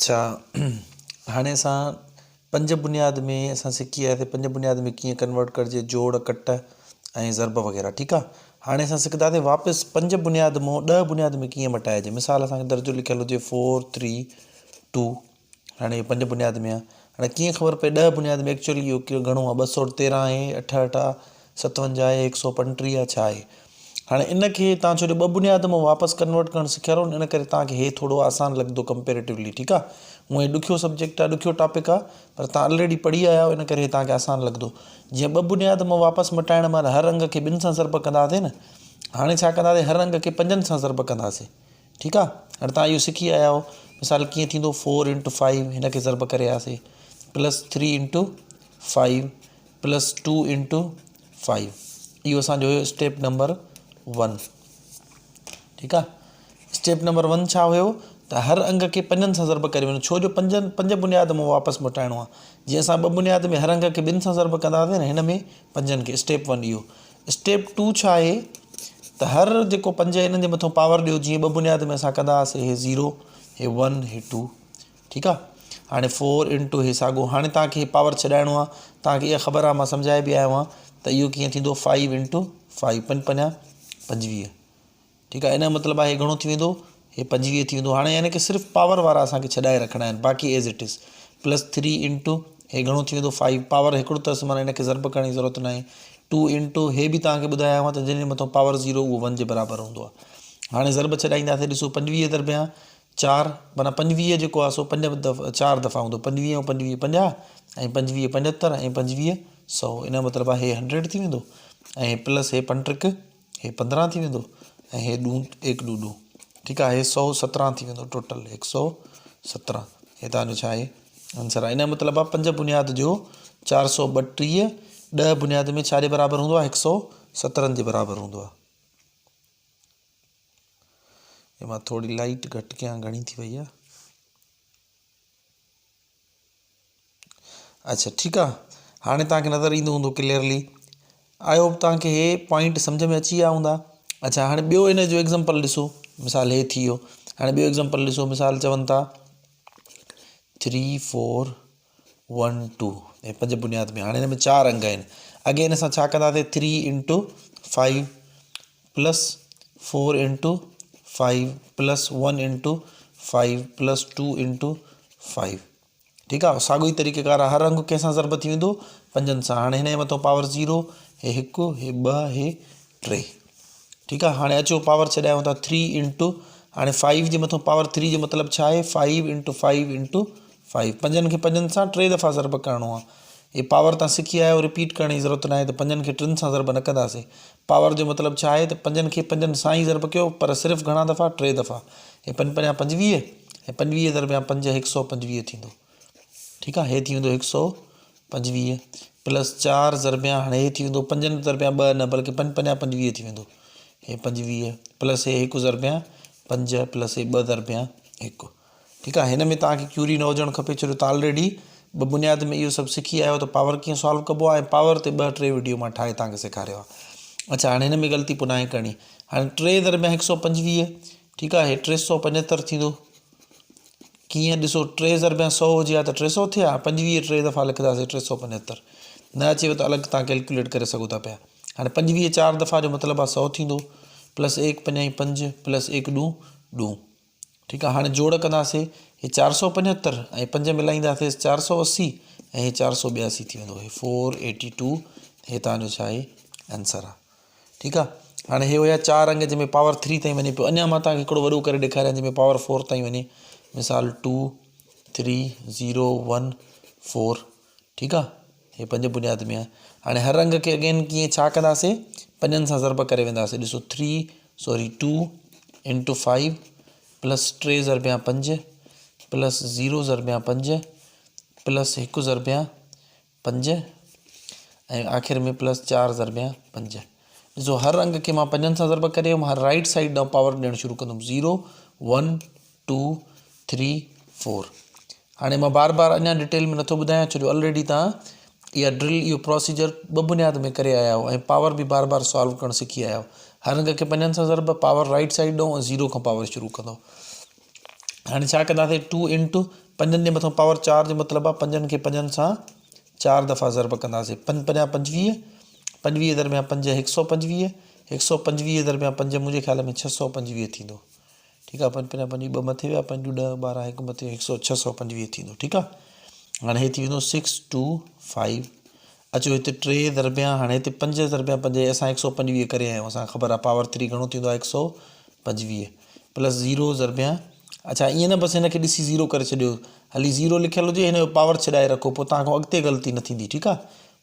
अच्छा हाणे असां पंज बुनियाद में असां सिखी आयासीं पंज बुनियाद में कीअं कन्वर्ट करिजे जोड़ कट ऐं ज़रब वग़ैरह ठीकु आहे। हाणे असां सिखंदासीं वापसि पंज बुनियाद मां 10 बुनियाद में कीअं मटाइजे। मिसाल असांखे दर्जो लिखियलु हुजे 4 3 2। हाणे पंज बुनियाद में आहे। हाणे कीअं ख़बर पए 10 बुनियाद में एक्चुअली इहो घणो आहे 213 आहे 88 57 आहे 135 छा आहे। हाणे इनखे तव्हां छो जो ॿ बुनियाद मां वापसि कन्वर्ट करणु सिखिया रहो इन करे तव्हांखे हे थोरो आसानु लॻंदो कंपेरेटिवली ठीकु आहे। हूअं हे ॾुखियो सब्जेक्ट आहे ॾुखियो टॉपिक आहे पर तव्हां ऑलरेडी पढ़ी आया आहियो इन करे तव्हांखे आसानु लॻंदो। जीअं ॿ बुनियाद मां वापसि मटाइण महिल हर अंग खे 2 सां ज़रब कंदासीं न। हाणे छा कंदासीं हर अंग खे 5 सां ज़रब कंदासीं ठीकु आहे। हाणे तव्हां इहो सिखी आया आहियो मिसाल कीअं थींदो 4 × 5 हिन खे ज़रब करे आयासीं +3 × 5 +2 × 5 इहो असांजो हुयो स्टेप नंबर 1 ठीकु आहे। स्टेप नंबर 1 छा हुयो त हर अंग खे 5 सां ज़रब करे वञो छो जो पंज बुनियाद में वापसि मटाइणो आहे। जीअं असां 2 बुनियाद में हर अंग खे 2 सां ज़रब कंदासीं न हिन में 5 खे स्टेप 1 इहो। स्टेप 2 छा आहे त हर जेको 5 हिननि जे मथां पावर ॾियो जीअं 2 बुनियाद में असां कंदा हुआसीं हे 0 हे 1 हे 2 ठीकु आहे। हाणे 4 × हे साॻियो हाणे तव्हांखे हे पावर छॾाइणो आहे तव्हांखे इहा ख़बर आहे मां सम्झाए बि आयो आहियां त इहो कीअं थींदो 5 × 5 5 × 5 25 ठीकु आहे। इन जो मतिलबु आहे हे घणो थी वेंदो हे 25 थी वेंदो। हाणे यानी कि सिर्फ़ु पावर वारा असांखे छॾाए रखणा आहिनि बाक़ी एज़ इट इज़ +3 × हे घणो थी वेंदो 5 पावर हिकिड़ो अथसि माना हिनखे ज़रब करण जी ज़रूरत न आहे 2 × हे बि तव्हांखे ॿुधायांव त जंहिंजे मथां पावर 0 उहो 1 जे बराबरि हूंदो आहे। हाणे ज़रब छॾाईंदासीं ॾिसो 25 दरमियान 4 माना 25 जेको आहे सो 4 दफ़ा हूंदो 25 × 25 50 ऐं 25 75 ऐं 25 100 इन जो मतिलबु आहे हे 100 थी वेंदो ऐं प्लस हे 5 हे 15 थी वेंदो ऐं हे एक ॾूं ठीकु आहे। हे 117 थी वेंदो टोटल 117 हे तव्हांजो छा आहे आंसर आहे। इन जो मतिलबु आहे पंज बुनियाद जो 432 10 बुनियाद में छा जे बराबरि हूंदो आहे 117 जे बराबरि हूंदो आहे। हे मां थोरी लाइट घटि कयां घणी थी वई आहे। अच्छा ठीकु आहे। हाणे तव्हांखे नज़र ईंदो हूंदो क्लियरली आई होप तव्हांखे हे पॉइंट सम्झ में अची विया हूंदा। अच्छा हाणे ॿियो इन जो एग्ज़ाम्पल ॾिसो मिसाल हे थी वियो। हाणे ॿियो एग्ज़ाम्पल ॾिसो मिसाल चवनि था 3 4 1 2 हे पंज बुनियाद में हाणे हिन में 4 अंग आहिनि। अगेन असां छा कंदासीं 3 × 5 +4 × 5 +1 × 5 +2 × 5 ठीकु आहे। साॻियो ई तरीक़ेकार हर अंग कंहिंसां ज़रब थी वेंदो 5 सां। हाणे हिन जे मथां पावर 0 हे 1 हे 2 हे 3 ठीकु आहे। हाणे अचो पावर छॾायूं था 3 × हाणे 5 जे मथां पावर 3 जो मतिलबु छा आहे 5 × 5 × 5 पंजनि खे 5 सां 3 दफ़ा ज़रब करिणो आहे। हे पावर तव्हां सिखी आया आहियो रिपीट करण जी ज़रूरत न आहे त 5 खे 3 सां ज़रब न कंदासीं। पावर जो मतिलबु छा आहे त 5 खे 5 सां ई ज़रब कयो पर सिर्फ़ु घणा दफ़ा 3 दफ़ा। हे 5 × 5 25 ऐं 25 दरमियान 5 125 थींदो ठीकु आहे। हे थी वेंदो 125 +4 दरमियान हाणे हे थी वेंदो 5 दरमियान 2 न बल्कि 5 × 5 25 थी वेंदो हे 25 प्लस हे 1 दरमियान 5 प्लस हे 2 दरमियान 1 ठीकु आहे। हिन में तव्हांखे क्यूरी न हुजणु खपे छो जो तव्हां ऑलरेडी 2 बुनियाद में इहो सभु सिखी आयो त पावर कीअं सॉल्व कबो आहे ऐं पावर ते 2-3 वीडियो मां ठाहे तव्हांखे सेखारियो आहे। अच्छा हाणे हिन में ग़लती पुनः आहे करणी। हाणे 3 दरमियान 125 ठीकु आहे हे 375 थींदो कीअं ॾिसो 3 दरमियान 100 हुजे हा त 300 थिया 25 3 दफ़ा लिखंदासीं 375 न अचेव त अलॻि तव्हां कैलकुलेट करे सघो था पिया। हाणे 25 4 दफ़ा जो मतिलबु आहे 100 थींदो +1 5 5 +1 2 ठीकु आहे। हाणे जोड़ कंदासीं हे 475 ऐं 5 मिलाईंदासीं 480 ऐं हे 482 थी वेंदो हे 482 हे तव्हांजो छा आहे आंसर आहे ठीकु आहे। हाणे हे हुया 4 अंग जंहिंमें पावर 3 ताईं वञे पियो। अञा मां तव्हांखे हिकिड़ो वॾो करे ॾेखारियां जंहिंमें पावर 4 ताईं वञे मिसाल 2 3 0 1 4 ठीकु आहे। हे 5 बुनियाद में आहे। हाणे हर अंग खे अगेन कीअं छा कंदासीं 5 सां ज़रब करे वेंदासीं ॾिसो 2 × 5 +3 दरमियान 5 +0 दरमियान 5 +1 दरमियान 5 ऐं आख़िर में +4 दरमियान 5 ॾिसो हर अंग खे मां 5 सां ज़रब करे मां राइट साइड ॾांहुं पावर ॾियणु शुरू कंदुमि 0 1 2 3 4। हाणे मां बार बार अञा डिटेल में नथो ॿुधायां छो जो ऑलरेडी तव्हां इहा ड्रिल इहो प्रोसीजर 2 बुनियाद में करे आया आहियो ऐं पावर बि बार बार सॉल्व करणु सिखी आया आहियो। हर अंग खे 5 सां ज़रब पावर राइट साइड ॾांहुं ऐं 0 खां पावर शुरू कंदो हाणे छा कंदासीं 2 इंटू 5 जे मथां पावर 4 जो मतिलबु आहे 5 खे 5 सां 4 दफ़ा ज़रब कंदासीं। 5 × 25, 25 दरमियान 5 125, 125 दरमियान 5 मुंहिंजे ख़्याल में 625 थींदो। ठीकु आहे, 5 × 5 2 मथे विया, 5 × 10 12 हिकु मथे 625 थींदो। ठीकु आहे, हाणे हे थी वेंदो 6 2 5। अचो हिते 3 दरमियान, हाणे हिते 5 दरमियान 5 असां 125 करे आया आहियूं, असांखे ख़बर आहे पावर 3 घणो थींदो आहे 125 प्लस 0 दरमियान। अच्छा ईअं न बसि हिनखे ॾिसी 0 करे छॾियो, हली 0 लिखियलु हुजे हिन जो पावर छॾाए रखो, पोइ तव्हांखां अॻिते ग़लती न थींदी। ठीकु आहे,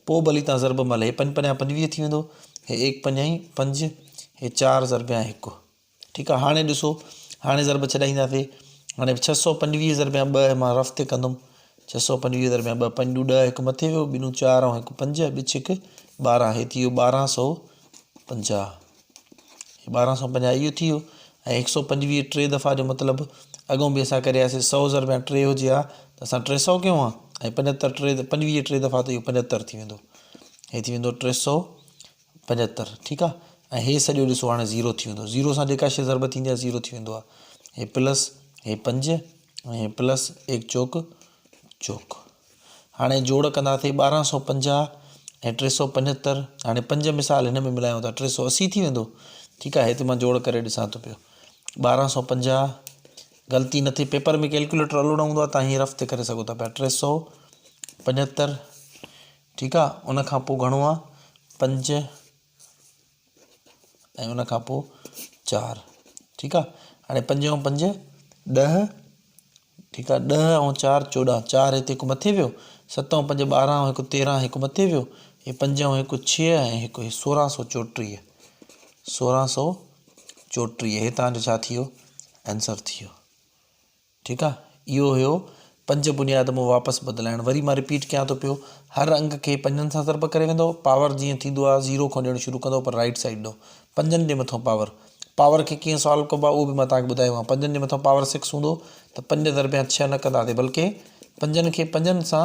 पोइ भली तव्हां ज़रब महिल हे 5 × 25 थी वेंदो, हे 1 5 5, हे 4 दरमियान 1। ठीकु आहे, हाणे ॾिसो हाणे ज़रब छॾाईंदासीं। हाणे 625 दरमियान 2 मां रफ़ ते कंदुमि, 625 दरमियान 2, 5 × 10 हिकु मथे वियो, 2 × 4 ऐं 1 5, ॿिच 1 12, हे थी वियो 1250। 1250 इहो थी वियो। ऐं 125 3 दफ़ा जो मतिलबु अॻों बि असां करे आयासीं, 100 दरमियान 3 हुजे हा त असां 300 कयूं आहे, ऐं 75 25 3 दफ़ा त इहो 75 थी वेंदो, हे थी वेंदो 375। ठीकु आहे, ऐं हे सॼो ॾिसो हाणे 0 थी वेंदो, 0 सां जेका शइ ज़रब थींदी आहे 0 थी वेंदो आहे। हे प्लस हे 5 ऐं हे प्लस 1 चौक चौक। हाणे जोड़ कंदासीं 1250 ऐं 375। हाणे 5 मिसाल हिन में मिलायूं था 380 थी वेंदो। ठीकु आहे, हिते मां जोड़ करे ॾिसां थो पियो, 1250, ग़लती न थिए, पेपर में कैलकुलेटर हलिणो हूंदो आहे, तव्हां हीअं रफ़ ते करे सघो था पिया, 375। ठीकु आहे, उनखां पोइ घणो आहे 5 ऐं उनखां पोइ 4। ठीकु आहे, हाणे 5 × 5 10। ठीकु आहे, 10 ऐं 4 14, 4 हिते हिकु मथे वियो, 7 ऐं 5 12 ऐं 1 13 हिकु मथे वियो, हे 5 ऐं 1 6 ऐं हिकु 1634, 1634, हे तव्हांजो छा थी वियो आंसर थी वियो। ठीकु आहे, इहो हुयो 5 बुनियाद मां वापसि बदिलाइणु। वरी मां रिपीट कयां थो पियो, हर अंग खे 5 सां ज़रब करे वेंदो, पावर जीअं थींदो आहे 0 खां ॾियणु शुरू कंदो पर राइट साइड ॾो, 5 जे मथां पावर खे कीअं सॉल्व कबो आहे उहो बि मां तव्हांखे ॿुधायो आहे। 5 जे मथां पावर 6 हूंदो त 5 दरमियान 6 न कंदासीं, बल्कि 5 खे 5 सां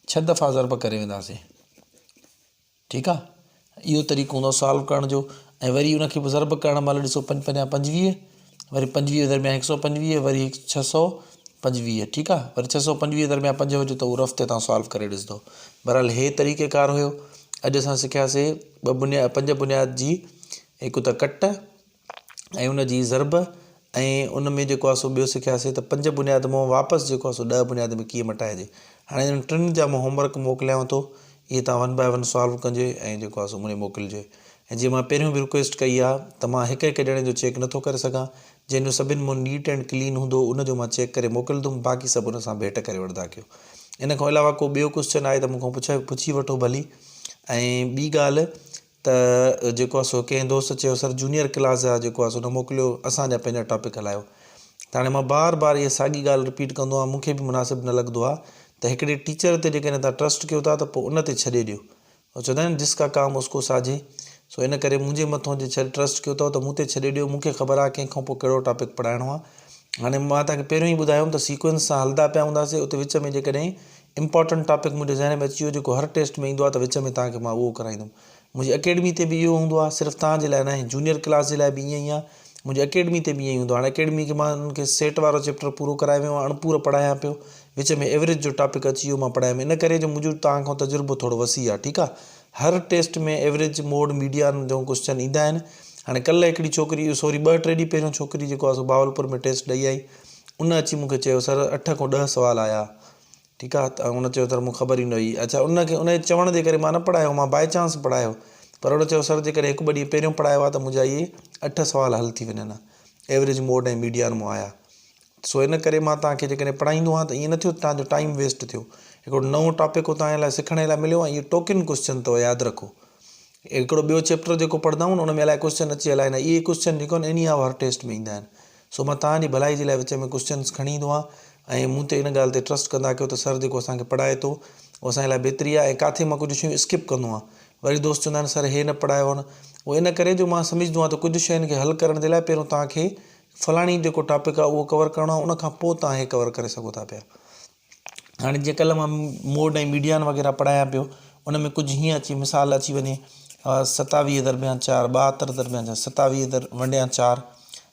6 दफ़ा ज़रब करे वेंदासीं। ठीकु आहे, इहो तरीक़ो हूंदो सॉल्व करण जो। ऐं वरी उनखे ज़रब करण महिल ॾिसो 5 × 5 25, वरी 25 दरमियान 125, वरी 625। ठीकु आहे, वरी 625 दरमियान 5 हुजे त उहो रफ़ ते तव्हां सॉल्व करे ॾिसंदो। बहरहाल हे तरीक़ेकार हुयो। अॼु असां सिखियासीं 5 बुनियाद जी, हिकु त कट ऐं उनजी ज़रब, ऐं उन में जेको आहे सो ॿियो सिखियासीं त 5 बुनियाद मां वापसि जेको आहे सो 10 बुनियाद में कीअं मटाइजे। हाणे इन्हनि टिनि जा मां होमवर्क मोकिलियांव थो, इहे तव्हां 1 बाय 1 सॉल्व कजे ऐं जेको आहे सो मुझे मोकिलिजे। ऐं जीअं मां पहिरियों बि रिक्वेस्ट कई आहे त मां हिकु ॼणे जो चेक नथो करे सघां, जंहिंजो सभिनि मां नीट एंड क्लीन हूंदो उनजो मां चेक करे मोकिलींदुमि, बाक़ी सभु उन सां भेट करे वठंदा कयो। इन खां अलावा को ॿियो क्वेश्चन आहे त मूंखां पुछी वठो भली। ऐं ॿी ॻाल्हि त जेको आहे सो कंहिं दोस्त चयो सर जूनियर क्लास जा जेको आहे सो न मोकिलियो, असांजा पंहिंजा टॉपिक हलायो। त हाणे मां बार बार इहा साॻी ॻाल्हि रिपीट कंदो आहियां, मूंखे बि मुनासिबु न लॻंदो आहे त हिकिड़े टीचर ते जेकॾहिं तव्हां ट्रस्ट कयो था त पोइ उन ते छॾे ॾियो। चवंदा आहिनि जिसका काम उसको साझे, सो इन करे मुंहिंजे मथां जे ट्रस्ट कयो अथव त मूं ते छॾे ॾियो, मूंखे ख़बर आहे कंहिंखां पोइ कहिड़ो टॉपिक पढ़ाइणो आहे। हाणे मां तव्हांखे पहिरियों ई ॿुधायो त सीक्वेंस सां हलंदा पिया हूंदासीं, उते विच में जेकॾहिं इंपॉर्टेंट टॉपिक मुंहिंजे ज़हन में अची वियो जेको हर टेस्ट में ईंदो आहे त विच में तव्हांखे मां उहो कराईंदुमि। मुंहिंजी अकेडमी ते बि इहो हूंदो आहे, सिर्फ़ु तव्हांजे लाइ न, जूनियर क्लास जे लाइ बि ईअं ई आहे, मुंहिंजी अकेडमी ते बि ईअं ई हूंदो आहे। हाणे अकेडमी खे मां उनखे सेट वारो चैप्टर पूरो कराए वियो आहियां, अणपूरो पढ़ायां पियो, विच में एवरेज जो टॉपिक अची वियो मां पढ़ायां, इन करे जो मुंहिंजो तव्हांखां तजुर्बो थोरो वसी आहे। ठीकु आहे, हर टेस्ट में एवरेज मोड मीडियन जो क्वेश्चन ईंदा आहिनि। हाणे कल्ह हिकिड़ी छोकिरी, सॉरी 2-3 ॾींहं पहिरियों छोकिरी जेको आहे सो बावलपुर में टेस्ट ॾेई आई, उन अची मूंखे चयो सर 8 खां 10 सुवाल आया। ठीकु आहे, त उन चयो त मूंखे ख़बर ई न हुई। अच्छा, उनखे उन चवण जे करे मां न पढ़ायो, मां बाए चांस पढ़ायो, पर उन चयो सर जेकॾहिं 1-2 ॾींहं पहिरियों पढ़ायो आहे त मुंहिंजा इहे 8 सुवाल हल थी वञनि, एवरेज मोड ऐं मीडियन मां आया। सो इन करे मां तव्हांखे जेकॾहिं पढ़ाईंदो आहियां त ईअं न थियो तव्हांजो टाइम वेस्ट थियो, हिकिड़ो नओं टॉपिक तव्हांजे लाइ सिखण लाइ मिलियो ऐं इहो टोकिन क्वेश्चन अथव, यादि रखो। हिकिड़ो ॿियो चैप्टर जेको पढ़ंदा आहियूं न उन में अलाए क्वेश्चन अची अलाए न, इहे क्वेश्चन जेको आहिनि इन हर टेस्ट में ईंदा आहिनि। सो मां तव्हांजी भलाई जे लाइ विच में क्वेश्चन्स खणी ईंदो आहियां ऐं मूं ते इन ॻाल्हि ते ट्रस्ट कंदा कयो त सर जेको असांखे पढ़ाए थो उहो असांजे लाइ बहितरी आहे। ऐं किथे मां कुझु शयूं स्किप कंदो आहियां, वरी दोस्त चवंदा आहिनि सर हे न पढ़ायो न, उहो इन करे जो मां सम्झंदो आहियां त कुझु शयुनि खे हल करण जे लाइ पहिरियों तव्हांखे फलाणी जेको टॉपिक आहे उहो कवर करिणो आहे, उनखां पोइ तव्हां हे कवर करे सघो था पिया। हाणे जीअं कल्ह मां मोड ऐं मीडियन वग़ैरह पढ़ायां पियो, उन में कुझु हीअं अची मिसाल अची वञे 27 दरमियान 4, 72 दरमियान 4, 27 वंडिया 4,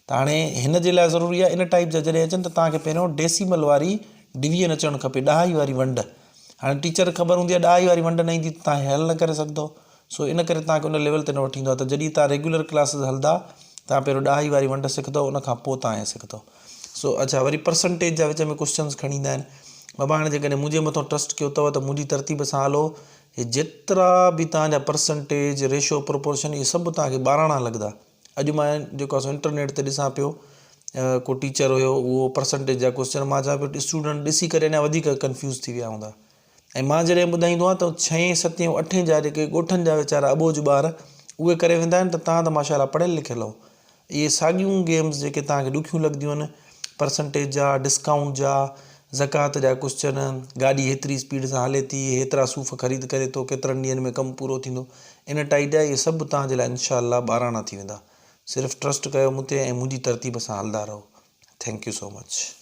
त हाणे हिन जे लाइ ज़रूरी आहे इन टाइप जा जॾहिं अचनि त तव्हांखे पहिरियों डेसिमल वारी डिवीजन अचणु खपे, ॾहाई वारी वंड। हाणे टीचर ख़बर हूंदी आहे ॾहाई वारी वंड न ईंदी त तव्हां हल न करे सघंदो। सो इन करे तव्हांखे उन लेवल ते न वठी ईंदो आहे। त जॾहिं तव्हां रेगुलर क्लासिस हलंदा तव्हां पहिरियों ॾहाई वारी वंड सिखंदव, उनखां पोइ तव्हां इहे सिखंदव। सो अच्छा, वरी परसेंटेज जा विच में क्वेश्चन्स खणी ईंदा आहिनि। बाबा हाणे जेकॾहिं मुंहिंजे मथां ट्रस्ट कयो अथव त मुंहिंजी तरतीब सां हलो, हे जेतिरा बि तव्हांजा परसेंटेज रेशो प्रोपोर्शन इहे सभु तव्हांखे ॿाराणा लॻंदा। अॼु मां जेको आहे इंटरनेट ते ॾिसां पियो, को टीचर हुयो, उहो परसेंटेज जा क्वेश्चन, मां चवां पियो स्टूडेंट ॾिसी करे अञा वधीक कंफ्यूज़ थी विया हूंदा। ऐं मां जॾहिं ॿुधाईंदो आहियां त 6, 7, 8 जा जेके ॻोठनि जा वीचारा अॿोज ॿार उहे करे वेंदा आहिनि त तव्हां त माशाल्लाह पढ़ियल लिखियल हो। इहे साॻियूं गेम्स जेके तव्हांखे ॾुखियूं लॻंदियूं आहिनि, परसेंटेज जा, डिस्काउंट जा, ज़कात जा क्वेश्चन, गाॾी हेतिरी स्पीड सां हले थी, हेतिरा सूफ़ ख़रीद करे थो, केतिरनि ॾींहंनि में कमु पूरो थींदो, इन टाइप जा इहे सभु तव्हांजे लाइ इंशाअल्लाह ॿाराणा थी वेंदा। सिर्फ़ु ट्रस्ट कयो मूं ते ऐं मुंहिंजी तरतीब सां हलंदा रहो। Thank you so much.